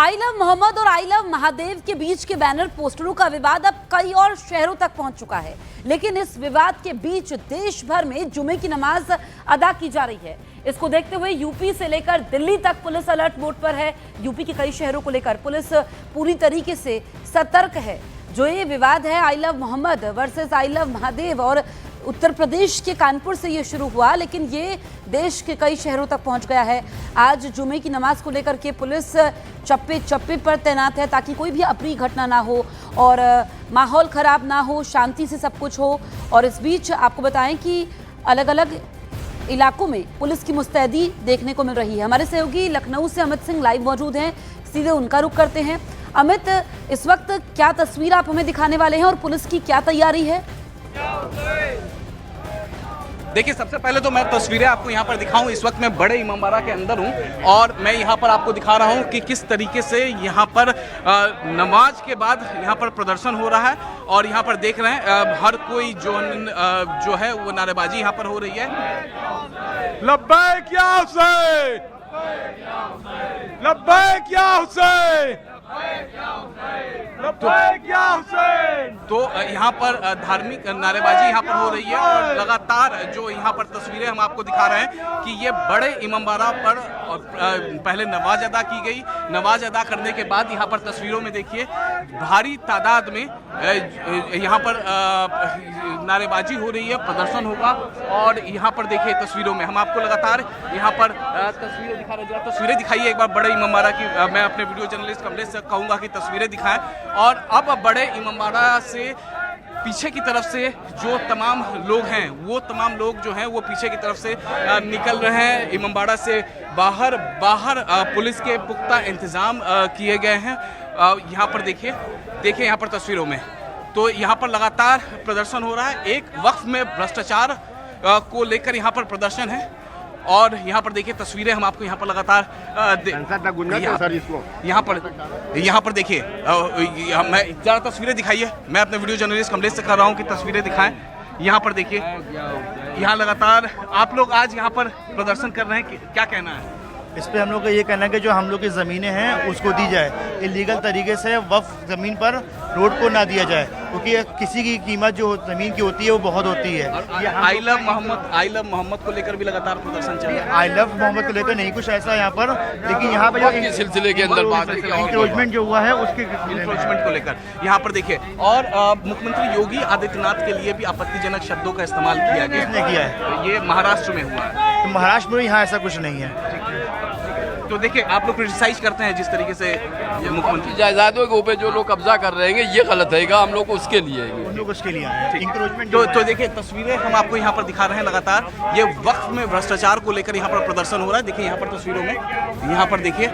आई love Mohammad और आई love Mahadev के बीच के बैनर पोस्टरों का विवाद अब कई और शहरों तक पहुंच चुका है। लेकिन इस विवाद के बीच देश भर में जुमे की नमाज अदा की जा रही है। इसको देखते हुए यूपी से लेकर दिल्ली तक पुलिस अलर्ट मोड पर है। यूपी के कई शहरों को लेकर पुलिस पूरी तरीके से सतर्क है। जो ये विवाद है I love Mohammad versus I love Mahadev, और उत्तर प्रदेश के कानपुर से ये शुरू हुआ, लेकिन ये देश के कई शहरों तक पहुंच गया है। आज जुमे की नमाज को लेकर के पुलिस चप्पे चप्पे पर तैनात है ताकि कोई भी अप्रिय घटना ना हो और माहौल खराब ना हो, शांति से सब कुछ हो। और इस बीच आपको बताएं कि अलग अलग इलाकों में पुलिस की मुस्तैदी देखने को मिल रही है। हमारे सहयोगी लखनऊ से अमित सिंह लाइव मौजूद हैं, सीधे उनका रुख करते हैं। अमित, इस वक्त क्या तस्वीर आप हमें दिखाने वाले हैं और पुलिस की क्या तैयारी है? देखिए, सबसे पहले तो मैं तस्वीरें आपको यहाँ पर दिखाऊं। इस वक्त मैं बड़े इमामबाड़ा के अंदर हूँ और मैं यहाँ पर आपको दिखा रहा हूँ कि किस तरीके से यहाँ पर नमाज के बाद यहाँ पर प्रदर्शन हो रहा है। और यहाँ पर देख रहे हैं हर कोई जो है वो नारेबाजी यहाँ पर हो रही है। लब्बैक या हुसैन, लब्बैक या हुसैन, तो यहाँ पर धार्मिक नारेबाजी यहाँ पर हो रही है। और लगातार जो यहाँ पर तस्वीरें हम आपको दिखा रहे हैं कि ये बड़े इमामबाड़ा पर पहले नमाज अदा की गई। नमाज अदा करने के बाद यहाँ पर तस्वीरों में देखिए भारी तादाद में यहाँ पर नारेबाजी हो रही है, प्रदर्शन होगा। और यहाँ पर देखिए तस्वीरों में हम आपको लगातार यहाँ पर तस्वीरें दिखा रहे हैं। तस्वीरें दिखाइए एक बार बड़े इमामबाड़ा की। मैं अपने वीडियो जर्नलिस्ट कमलेश से कहूँगा कि तस्वीरें दिखाएं। और अब बड़े इमामबाड़ा से पीछे की तरफ से जो तमाम लोग हैं, वो तमाम लोग जो हैं वो पीछे की तरफ से निकल रहे हैं। इमामबाड़ा से बाहर पुलिस के पुख्ता इंतजाम किए गए हैं। यहाँ पर देखिए यहाँ पर तस्वीरों में तो यहाँ पर लगातार प्रदर्शन हो रहा है। एक वक्फ में भ्रष्टाचार को लेकर यहाँ पर प्रदर्शन है। और यहाँ पर देखिए तस्वीरें हम आपको यहाँ पर लगातार यहाँ पर देखिए मैं ज़्यादा तस्वीरें दिखाइए। मैं अपने वीडियो जर्नलिस्ट कमलेश से कर रहा हूँ कि तस्वीरें दिखाएं। यहाँ पर देखिए यहाँ लगातार आप लोग आज यहाँ पर प्रदर्शन कर रहे हैं, क्या कहना है इस पे? हम लोग का ये कहना है कि जो हम लोग की ज़मीनें हैं उसको दी जाए। इलीगल तरीके से वक्फ ज़मीन पर रोड को ना दिया जाए, क्योंकि किसी की कीमत जो ज़मीन की होती है वो बहुत होती है। आई लव मोहम्मद को लेकर भी लगातार प्रदर्शन चल रहा है। आई लव मोहम्मद को लेकर नहीं कुछ ऐसा यहाँ पर, लेकिन यहाँ पर जो सिलसिले के अंदर बात इंक्रोचमेंट जो हुआ है उसके इंक्रोचमेंट को लेकर यहाँ पर देखिए। और मुख्यमंत्री योगी आदित्यनाथ के लिए भी आपत्तिजनक शब्दों का इस्तेमाल किया है। ये महाराष्ट्र में हुआ है। तो महाराष्ट्र में यहाँ ऐसा कुछ नहीं है। तो देखिए आप लोग क्रिटिसाइज करते हैं जिस तरीके से मुख्यमंत्री जायदादों के ऊपर जो लोग कब्जा कर रहे हैं, ये गलत है। हम लोग उसके लिए तो देखिए तस्वीरें हम आपको यहाँ पर दिखा रहे हैं लगातार। ये वक्फ में भ्रष्टाचार को लेकर यहाँ पर प्रदर्शन हो रहा है। देखिए यहाँ पर तस्वीरों में यहाँ पर देखिए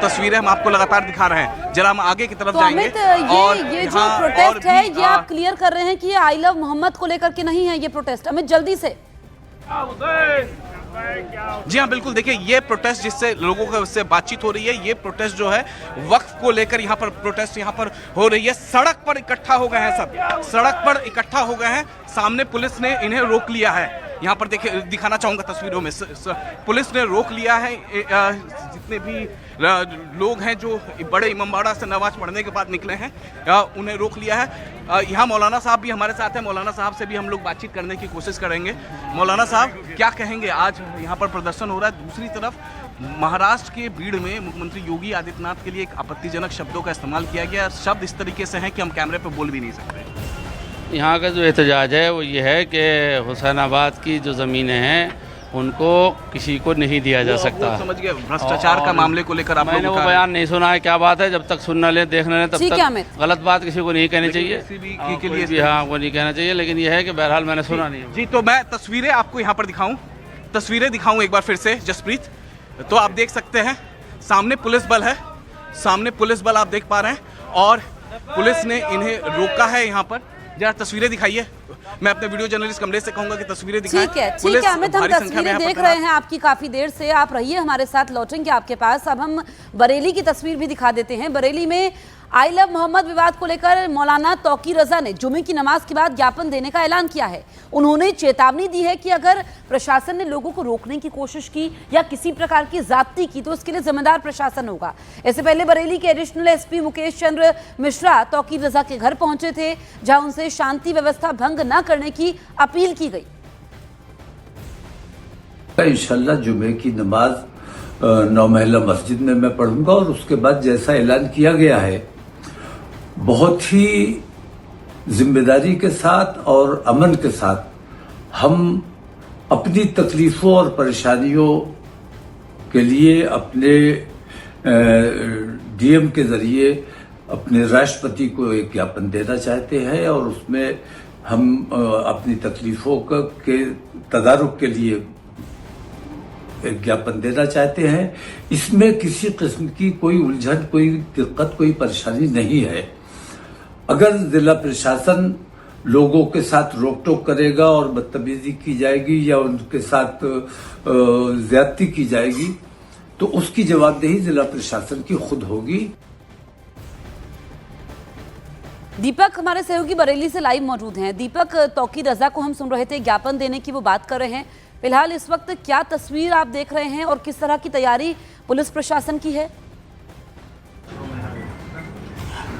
तस्वीरें हम आपको लगातार दिखा रहे हैं। जरा हम आगे की तरफ जाएंगे। और ये जो प्रोटेस्ट है ये आप क्लियर कर रहे हैं कि आई लव मोहम्मद को लेकर के नहीं है ये प्रोटेस्ट। अमित, जल्दी से। जी हाँ, बिल्कुल। देखिए ये प्रोटेस्ट जिससे लोगों से बातचीत हो रही है, ये प्रोटेस्ट जो है वक्फ को लेकर यहाँ पर प्रोटेस्ट यहाँ पर हो रही है। सड़क पर इकट्ठा हो गए हैं, सब सड़क पर इकट्ठा हो गए हैं। सामने पुलिस ने इन्हें रोक लिया है। यहाँ पर देखिए दिखाना चाहूँगा तस्वीरों में पुलिस ने रोक लिया है। जितने भी लोग हैं जो बड़े इमामबाड़ा से नमाज पढ़ने के बाद निकले हैं उन्हें रोक लिया है। यहाँ मौलाना साहब भी हमारे साथ हैं। मौलाना साहब से भी हम लोग बातचीत करने की कोशिश करेंगे। मौलाना साहब क्या कहेंगे? आज यहाँ पर प्रदर्शन हो रहा है। दूसरी तरफ महाराष्ट्र के बीड़ में मुख्यमंत्री योगी आदित्यनाथ के लिए एक आपत्तिजनक शब्दों का इस्तेमाल किया गया। शब्द इस तरीके से हैं कि हम कैमरे पर बोल भी नहीं सकते। यहाँ का जो एहतजाज है वो ये है कि हुसैनाबाद की जो ज़मीनें हैं उनको किसी को नहीं दिया जा सकता। समझ गए भ्रष्टाचार का मामले को लेकर मैंने वो बयान नहीं सुना है, क्या बात है। जब तक सुन न ले देख न ले तब तक गलत बात किसी को नहीं कहनी चाहिए। के लिए हाँ वो नहीं कहना चाहिए, लेकिन ये है कि बहरहाल मैंने सुना नहीं। जी, तो मैं तस्वीरें आपको यहाँ पर तस्वीरें दिखाऊं एक बार फिर से जसप्रीत। तो आप देख सकते हैं सामने पुलिस बल है, सामने पुलिस बल आप देख पा रहे हैं और पुलिस ने इन्हें रोका है। यहाँ पर जरा तस्वीरें दिखाइए। मैं अपने वीडियो जर्नलिस्ट कमलेश से कहूंगा कि तस्वीरें दिखाएं। ठीक है अमित, हम तस्वीरें देख रहे हैं आपकी काफी देर से। आप रहिए हमारे साथ, लौटेंगे आपके पास। अब हम बरेली की तस्वीर भी दिखा देते हैं। बरेली में आई लव मोहम्मद विवाद को लेकर मौलाना तौकीर रजा ने जुमे की नमाज के बाद ज्ञापन देने का ऐलान किया है। उन्होंने चेतावनी दी है कि अगर प्रशासन ने लोगों को रोकने की कोशिश की या किसी प्रकार की ज्यादती की तो उसके लिए जिम्मेदार प्रशासन होगा। इससे पहले बरेली के एडिशनल एसपी मुकेश चंद्र मिश्रा तौकीर रजा के घर पहुंचे थे, जहां उनसे शांति व्यवस्था भंग न करने की अपील की गई। इंशाल्लाह जुमे की नमाज 9 महला मस्जिद में मैं पढ़ूंगा और उसके बाद जैसा ऐलान किया गया है बहुत ही जिम्मेदारी के साथ और अमन के साथ हम अपनी तकलीफों और परेशानियों के लिए अपने डीएम के जरिए अपने राष्ट्रपति को एक ज्ञापन देना चाहते हैं और उसमें हम अपनी तकलीफों के तदारुक के लिए एक ज्ञापन देना चाहते हैं। इसमें किसी किस्म की कोई उलझन, कोई दिक्कत, कोई परेशानी नहीं है। अगर जिला प्रशासन लोगों के साथ रोक टोक करेगा और बदतमीजी की जाएगी या उनके साथ ज्यादती की जाएगी तो उसकी जवाबदेही जिला प्रशासन की खुद होगी। दीपक हमारे सहयोगी बरेली से लाइव मौजूद हैं। दीपक, तौकीर रजा को हम सुन रहे थे, ज्ञापन देने की वो बात कर रहे हैं। फिलहाल इस वक्त क्या तस्वीर आप देख रहे हैं और किस तरह की तैयारी पुलिस प्रशासन की है?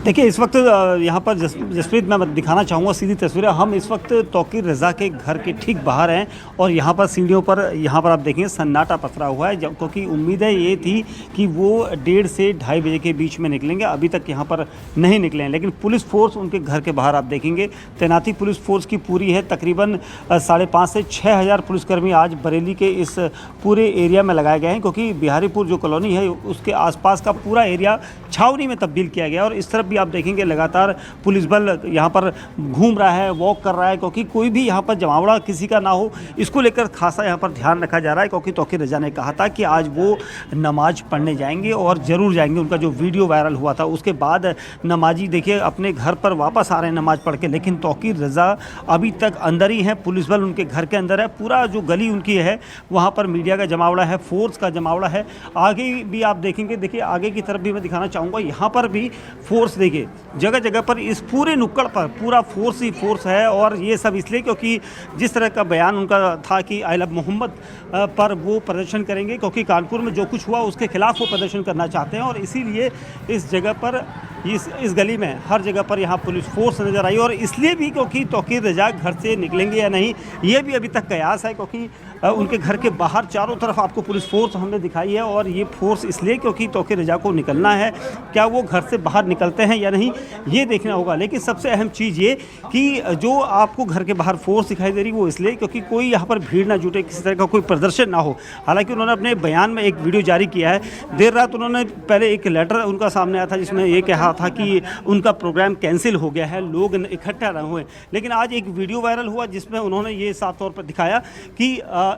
देखिए, इस वक्त यहाँ पर जसप्रीत मैं दिखाना चाहूँगा सीधी तस्वीरें। हम इस वक्त तौकीर रजा के घर के ठीक बाहर हैं और यहाँ पर सीढ़ियों पर आप देखेंगे सन्नाटा पसरा हुआ है, क्योंकि उम्मीदें ये थी कि वो 1:30 से 2:30 बजे के बीच में निकलेंगे। अभी तक यहाँ पर नहीं निकले हैं, लेकिन पुलिस फोर्स उनके घर के बाहर आप देखेंगे तैनाती पुलिस फोर्स की पूरी है। तकरीबन 5,500 से 6,000 पुलिसकर्मी आज बरेली के इस पूरे एरिया में लगाए गए हैं, क्योंकि बिहारीपुर जो कॉलोनी है उसके आसपास का पूरा एरिया छावनी में तब्दील किया गया। और इस तरफ भी आप देखेंगे लगातार पुलिस बल यहाँ पर घूम रहा है, वॉक कर रहा है, क्योंकि कोई भी यहाँ पर जमावड़ा किसी का ना हो, इसको लेकर खासा यहाँ पर ध्यान रखा जा रहा है। क्योंकि तौकीर रजा ने कहा था कि आज वो नमाज पढ़ने जाएंगे और ज़रूर जाएंगे। उनका जो वीडियो वायरल हुआ था उसके बाद नमाजी देखिए अपने घर पर वापस आ रहे हैं नमाज पढ़ के, लेकिन तौकीर रजा अभी तक अंदर ही है। पुलिस बल उनके घर के अंदर है। पूरा जो गली उनकी है वहाँ पर मीडिया का जमावड़ा है, फोर्स का जमावड़ा है। आगे भी आप देखेंगे, देखिए आगे की तरफ भी मैं दिखाना चाहूँगा, यहाँ पर भी फोर्स देखिए जगह जगह पर इस पूरे नुक्कड़ पर पूरा फोर्स ही फोर्स है। और ये सब इसलिए क्योंकि जिस तरह का बयान उनका था कि आई लव मोहम्मद पर वो प्रदर्शन करेंगे, क्योंकि कानपुर में जो कुछ हुआ उसके खिलाफ वो प्रदर्शन करना चाहते हैं। और इसीलिए इस जगह पर इस गली में हर जगह पर यहाँ पुलिस फोर्स नज़र आई। और इसलिए भी क्योंकि तौकीर रजा घर से निकलेंगे या नहीं ये भी अभी तक कयास है, क्योंकि उनके घर के बाहर चारों तरफ आपको पुलिस फोर्स हमने दिखाई है। और ये फोर्स इसलिए क्योंकि तौकीर रजा को निकलना है, क्या वो घर से बाहर निकलते हैं या नहीं ये देखना होगा। लेकिन सबसे अहम चीज़ ये कि जो आपको घर के बाहर फोर्स दिखाई दे रही वो इसलिए क्योंकि कोई यहाँ पर भीड़ ना जुटे, किसी तरह का कोई प्रदर्शन ना हो। हालांकि उन्होंने अपने बयान में एक वीडियो जारी किया है। देर रात उन्होंने पहले एक लेटर उनका सामने आया था जिसमें ये कहा था कि उनका प्रोग्राम कैंसिल हो गया है, लोग इकट्ठा ना हुए। लेकिन आज एक वीडियो वायरल हुआ जिसमें उन्होंने ये साफ तौर पर दिखाया कि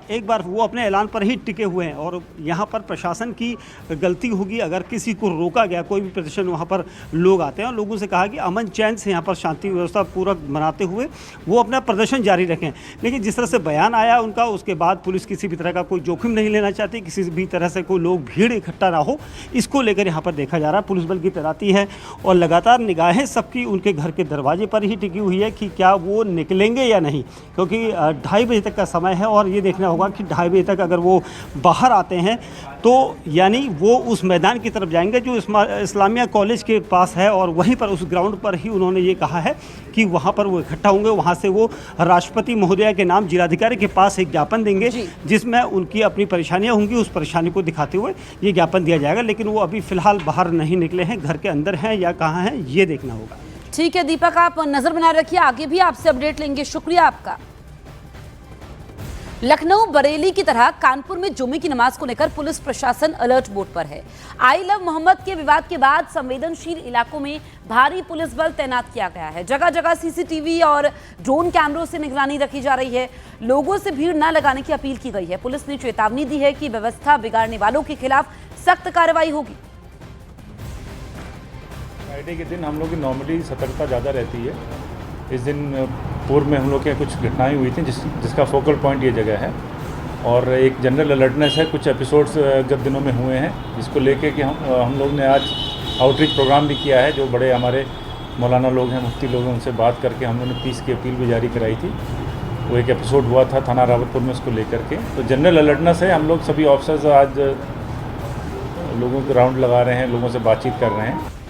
एक बार वो अपने ऐलान पर ही टिके हुए हैं और यहाँ पर प्रशासन की गलती होगी अगर किसी को रोका गया। कोई भी प्रदर्शन वहाँ पर लोग आते हैं और लोगों से कहा कि अमन चैन से यहाँ पर शांति व्यवस्था पूरा बनाते हुए वो अपना प्रदर्शन जारी रखें। लेकिन जिस तरह से बयान आया उनका उसके बाद पुलिस किसी भी तरह का कोई जोखिम नहीं लेना चाहती, किसी भी तरह से कोई लोग भीड़ इकट्ठा ना हो, इसको लेकर यहाँ पर देखा जा रहा है। पुलिस बल की तैनाती है और लगातार निगाहें सबकी उनके घर के दरवाजे पर ही टिकी हुई है कि क्या वो निकलेंगे या नहीं, क्योंकि 2:30 बजे तक का समय है। और ये देखना होगा कि 2:30 बजे तक अगर वो बाहर आते हैं तो यानी वो उस मैदान की तरफ जाएंगे जो इस्लामिया कॉलेज के पास है और वहीं पर उस ग्राउंड पर ही उन्होंने ये कहा है कि वहाँ पर वो इकट्ठा होंगे। वहाँ से वो राष्ट्रपति महोदया के नाम जिलाधिकारी के पास एक ज्ञापन देंगे जिसमें उनकी अपनी परेशानियाँ होंगी, उस परेशानी को दिखाते हुए ये ज्ञापन दिया जाएगा। लेकिन वो अभी फ़िलहाल बाहर नहीं निकले हैं, घर के अंदर हैं या कहाँ हैं ये देखना होगा। ठीक है दीपक, आप नजर बनाए रखिए, आगे भी आपसे अपडेट लेंगे। शुक्रिया आपका। लखनऊ बरेली की तरह कानपुर में जुमे की नमाज को लेकर पुलिस प्रशासन अलर्ट मोड पर है। आई लव मोहम्मद के विवाद के बाद संवेदनशील इलाकों में भारी पुलिस बल तैनात किया गया है। जगह जगह सीसीटीवी और ड्रोन कैमरों से निगरानी रखी जा रही है। लोगों से भीड़ न लगाने की अपील की गई है। पुलिस ने चेतावनी दी है कि व्यवस्था बिगाड़ने वालों के खिलाफ सख्त कार्रवाई होगी। फ्राइडे के दिन हम लोग की नॉर्मली सतर्कता ज़्यादा रहती है। इस दिन पूर्व में हम लोग के कुछ घटनाएं हुई थी जिसका फोकल पॉइंट ये जगह है और एक जनरल अलर्टनेस है। कुछ एपिसोड्स गत दिनों में हुए हैं जिसको लेके कि हम लोग ने आज आउटरीच प्रोग्राम भी किया है। जो बड़े हमारे मौलाना लोग हैं, मुफ्ती लोग हैं, उनसे बात करके हम लोगों ने पीस की अपील भी जारी कराई थी। वो एक एपिसोड हुआ था थाना रावतपुर में, उसको लेकर के। तो जनरल अलर्टनेस है। हम लोग सभी ऑफिसर्स आज लोगों के राउंड लगा रहे हैं, लोगों से बातचीत कर रहे हैं।